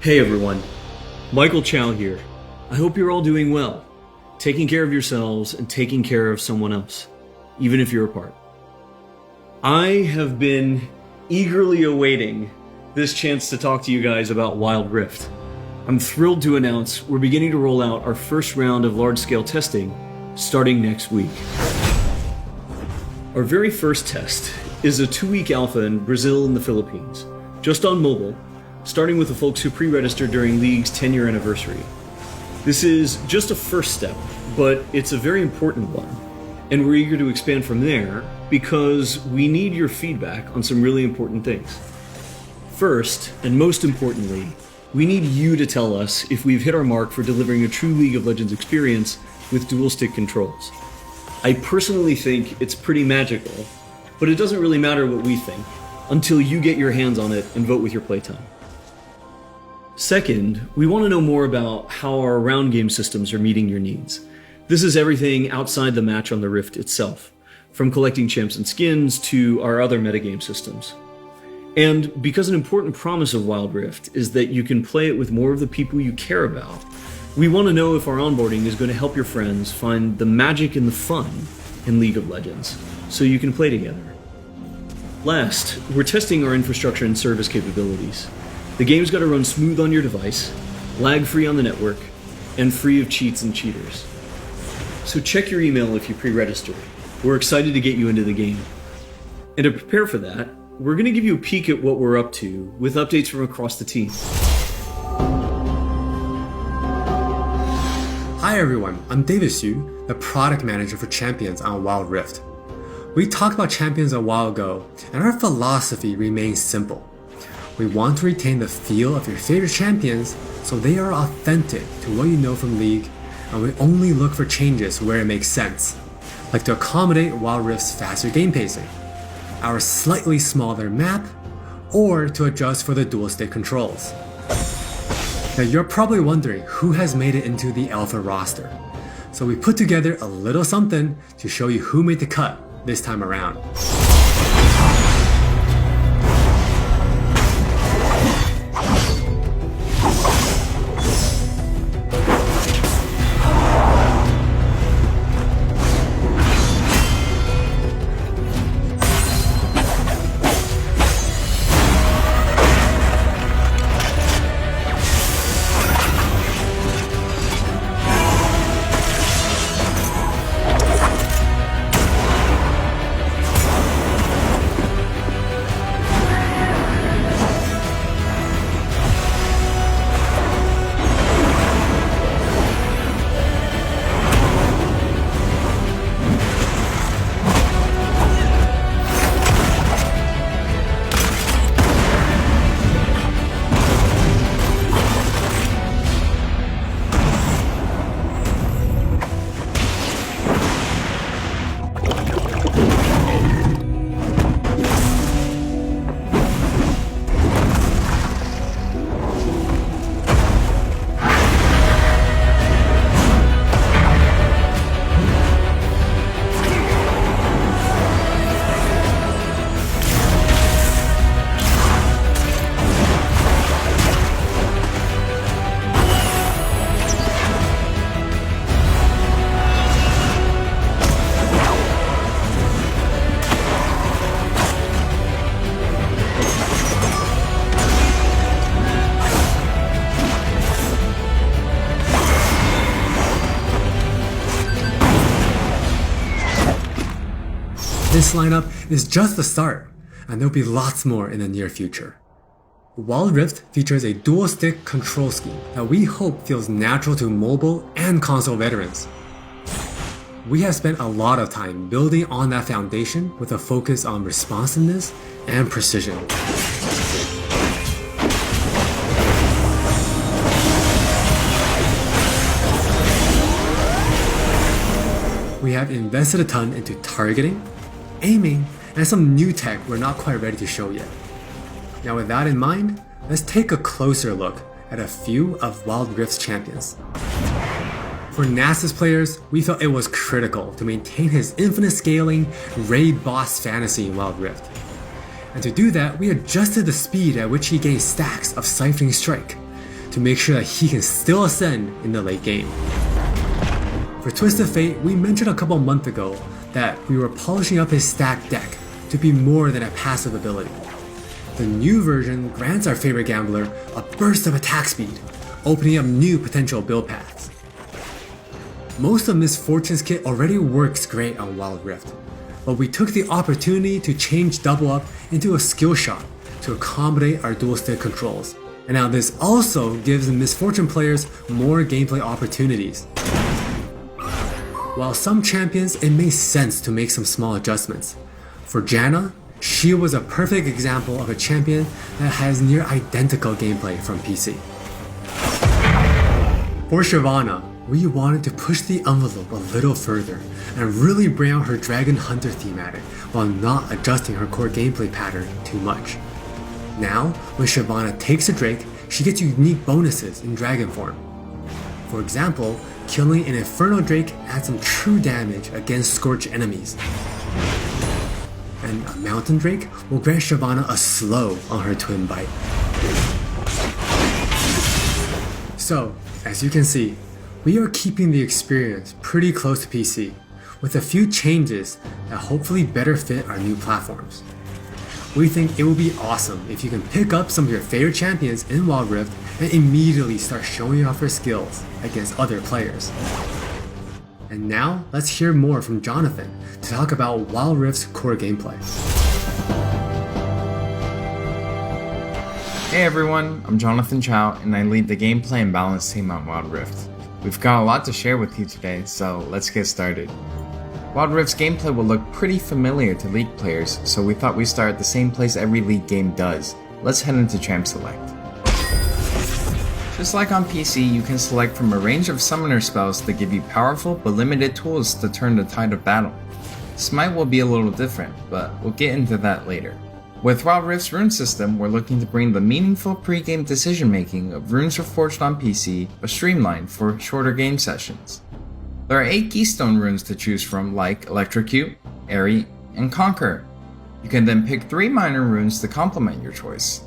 Hey everyone, Michael Chow here. I hope you're all doing well, taking care of yourselves and taking care of someone else, even if you're apart. I have been eagerly awaiting this chance to talk to you guys about Wild Rift. I'm thrilled to announce we're beginning to roll out our first round of large-scale testing starting next week. Our very first test is a 2-week alpha in Brazil and the Philippines, just on mobile, starting with the folks who pre-registered during League's 10-year anniversary. This is just a first step, but it's a very important one, and we're eager to expand from there because we need your feedback on some really important things. First, and most importantly, we need you to tell us if we've hit our mark for delivering a true League of Legends experience with dual-stick controls. I personally think it's pretty magical, but it doesn't really matter what we think until you get your hands on it and vote with your playtime. Second, we want to know more about how our round game systems are meeting your needs. This is everything outside the match on the Rift itself, from collecting champs and skins to our other metagame systems. And because an important promise of Wild Rift is that you can play it with more of the people you care about, we want to know if our onboarding is going to help your friends find the magic and the fun in League of Legends, so you can play together. Last, we're testing our infrastructure and service capabilities. The game's got to run smooth on your device, lag-free on the network, and free of cheats and cheaters. So check your email if you pre-register. We're excited to get you into the game. And to prepare for that, we're going to give you a peek at what we're up to with updates from across the team. Hi everyone, I'm David Xu, the product manager for Champions on Wild Rift. We talked about Champions a while ago, and our philosophy remains simple. We want to retain the feel of your favorite champions so they are authentic to what you know from League, and we only look for changes where it makes sense, like to accommodate Wild Rift's faster game pacing, our slightly smaller map, or to adjust for the dual-stick controls. Now you're probably wondering who has made it into the alpha roster, so we put together a little something to show you who made the cut this time around. This lineup is just the start, and there'll be lots more in the near future. Wild Rift features a dual-stick control scheme that we hope feels natural to mobile and console veterans. We have spent a lot of time building on that foundation with a focus on responsiveness and precision. We have invested a ton into targeting, aiming, and some new tech we're not quite ready to show yet. Now with that in mind, let's take a closer look at a few of Wild Rift's champions. For Nasus players, we felt it was critical to maintain his infinite scaling raid boss fantasy in Wild Rift. And to do that, we adjusted the speed at which he gained stacks of Siphoning Strike, to make sure that he can still ascend in the late game. For Twisted Fate, we mentioned a couple months ago that we were polishing up his stacked deck to be more than a passive ability. The new version grants our favorite gambler a burst of attack speed, opening up new potential build paths. Most of Miss Fortune's kit already works great on Wild Rift, but we took the opportunity to change Double Up into a skill shot to accommodate our dual stick controls. And now this also gives the Miss Fortune players more gameplay opportunities. While some champions, it made sense to make some small adjustments. For Janna, she was a perfect example of a champion that has near identical gameplay from PC. For Shyvana, we wanted to push the envelope a little further and really bring out her Dragon Hunter thematic while not adjusting her core gameplay pattern too much. Now, when Shyvana takes a Drake, she gets unique bonuses in Dragon form. For example, killing an Inferno Drake adds some true damage against Scorch enemies. And a Mountain Drake will grant Shyvana a slow on her Twin Bite. So, as you can see, we are keeping the experience pretty close to PC, with a few changes that hopefully better fit our new platforms. We think it would be awesome if you can pick up some of your favorite champions in Wild Rift and immediately start showing off your skills against other players. And now, let's hear more from Jonathan to talk about Wild Rift's core gameplay. Hey everyone, I'm Jonathan Chow and I lead the gameplay and balance team on Wild Rift. We've got a lot to share with you today, so let's get started. Wild Rift's gameplay will look pretty familiar to League players, so we thought we'd start at the same place every League game does. Let's head into Champ Select. Just like on PC, you can select from a range of summoner spells that give you powerful but limited tools to turn the tide of battle. Smite will be a little different, but we'll get into that later. With Wild Rift's rune system, we're looking to bring the meaningful pre-game decision making of Runes Reforged on PC, but streamlined for shorter game sessions. There are 8 keystone runes to choose from, like Electrocute, Airy, and Conquer. You can then pick 3 minor runes to complement your choice.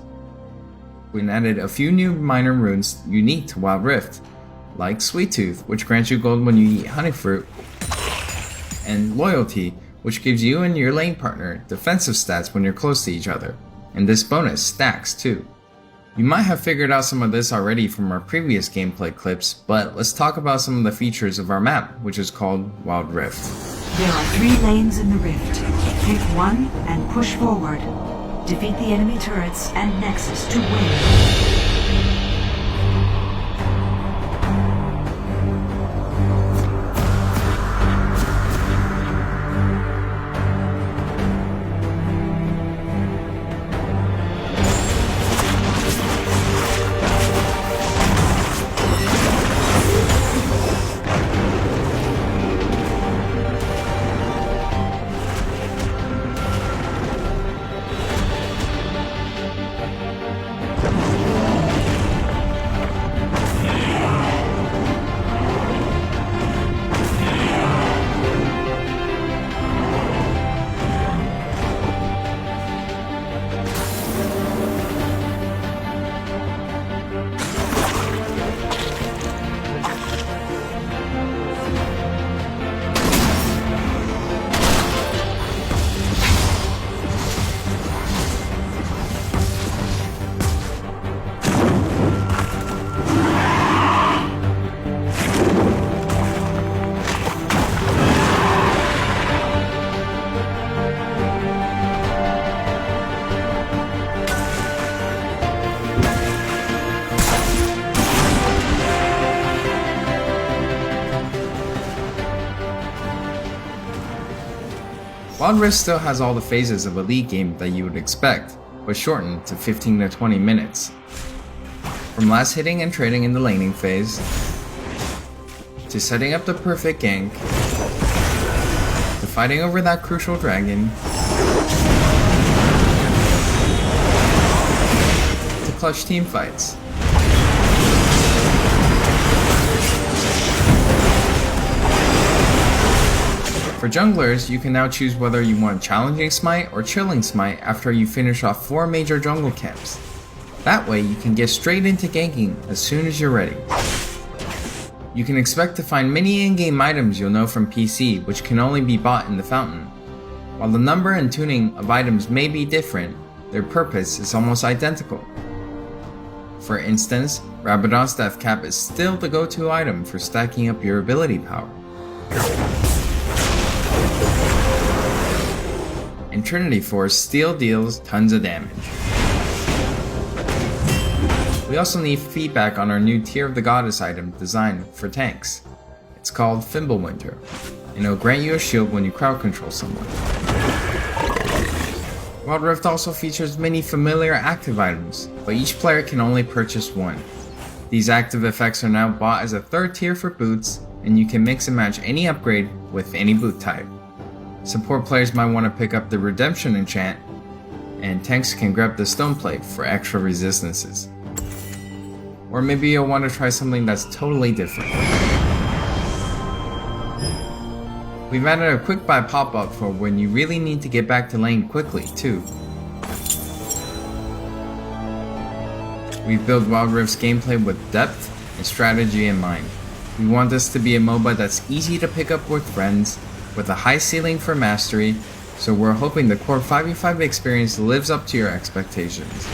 We added a few new minor runes unique to Wild Rift, like Sweet Tooth, which grants you gold when you eat honey fruit, and Loyalty, which gives you and your lane partner defensive stats when you're close to each other, and this bonus stacks too. You might have figured out some of this already from our previous gameplay clips, but let's talk about some of the features of our map, which is called Wild Rift. There are 3 lanes in the rift. Pick one and push forward. Defeat the enemy turrets and Nexus to win. Wild Rift still has all the phases of a League game that you would expect, but shortened to 15 to 20 minutes. From last hitting and trading in the laning phase, to setting up the perfect gank, to fighting over that crucial dragon, to clutch team fights. For junglers, you can now choose whether you want Challenging Smite or Chilling Smite after you finish off 4 major jungle camps. That way you can get straight into ganking as soon as you're ready. You can expect to find many in-game items you'll know from PC, which can only be bought in the fountain. While the number and tuning of items may be different, their purpose is almost identical. For instance, Rabadon's Death Cap is still the go-to item for stacking up your ability power. And Trinity Force still deals tons of damage. We also need feedback on our new Tear of the Goddess item designed for tanks. It's called Fimbulwinter, and it'll grant you a shield when you crowd control someone. Wild Rift also features many familiar active items, but each player can only purchase one. These active effects are now bought as a third tier for boots, and you can mix and match any upgrade with any boot type. Support players might want to pick up the Redemption enchant, and tanks can grab the Stone Plate for extra resistances. Or maybe you'll want to try something that's totally different. We've added a quick buy pop-up for when you really need to get back to lane quickly too. We've built Wild Rift's gameplay with depth and strategy in mind. We want this to be a MOBA that's easy to pick up with friends, with a high ceiling for mastery, so we're hoping the core 5v5 experience lives up to your expectations.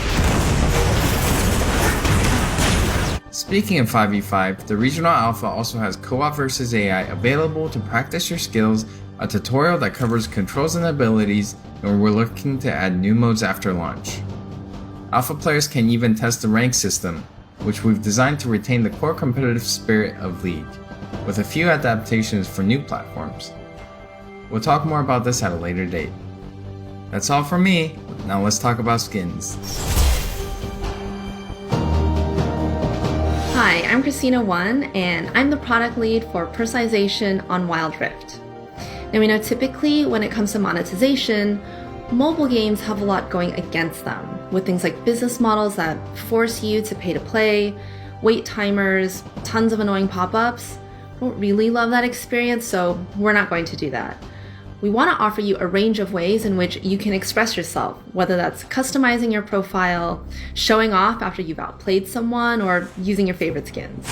Speaking of 5v5, the Regional Alpha also has Co-op vs AI available to practice your skills, a tutorial that covers controls and abilities, and we're looking to add new modes after launch. Alpha players can even test the rank system, which we've designed to retain the core competitive spirit of League, with a few adaptations for new platforms. We'll talk more about this at a later date. That's all from me, now let's talk about skins. Hi, I'm Christina1, and I'm the product lead for personalization on Wild Rift. Now we know typically when it comes to monetization, mobile games have a lot going against them, with things like business models that force you to pay to play, wait timers, tons of annoying pop-ups. I don't really love that experience, so we're not going to do that. We want to offer you a range of ways in which you can express yourself, whether that's customizing your profile, showing off after you've outplayed someone, or using your favorite skins.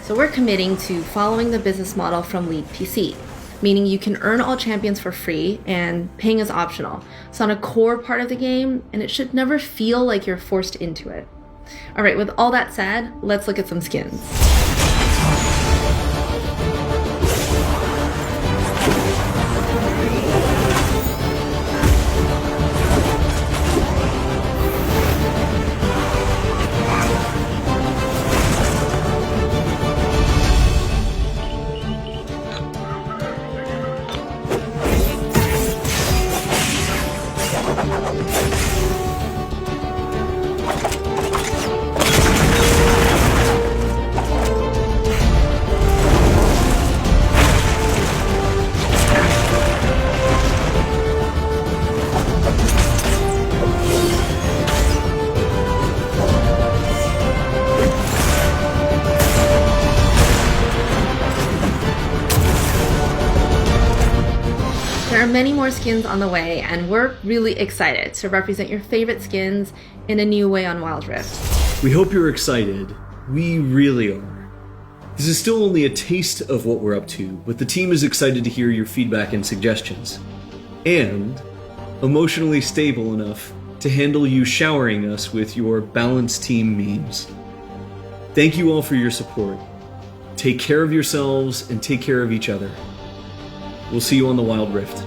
So we're committing to following the business model from League PC, meaning you can earn all champions for free and paying is optional. It's not a core part of the game, and it should never feel like you're forced into it. All right, with all that said, let's look at some skins. There are many more skins on the way, and we're really excited to represent your favorite skins in a new way on Wild Rift. We hope you're excited. We really are. This is still only a taste of what we're up to, but the team is excited to hear your feedback and suggestions. And emotionally stable enough to handle you showering us with your balanced team memes. Thank you all for your support. Take care of yourselves and take care of each other. We'll see you on the Wild Rift.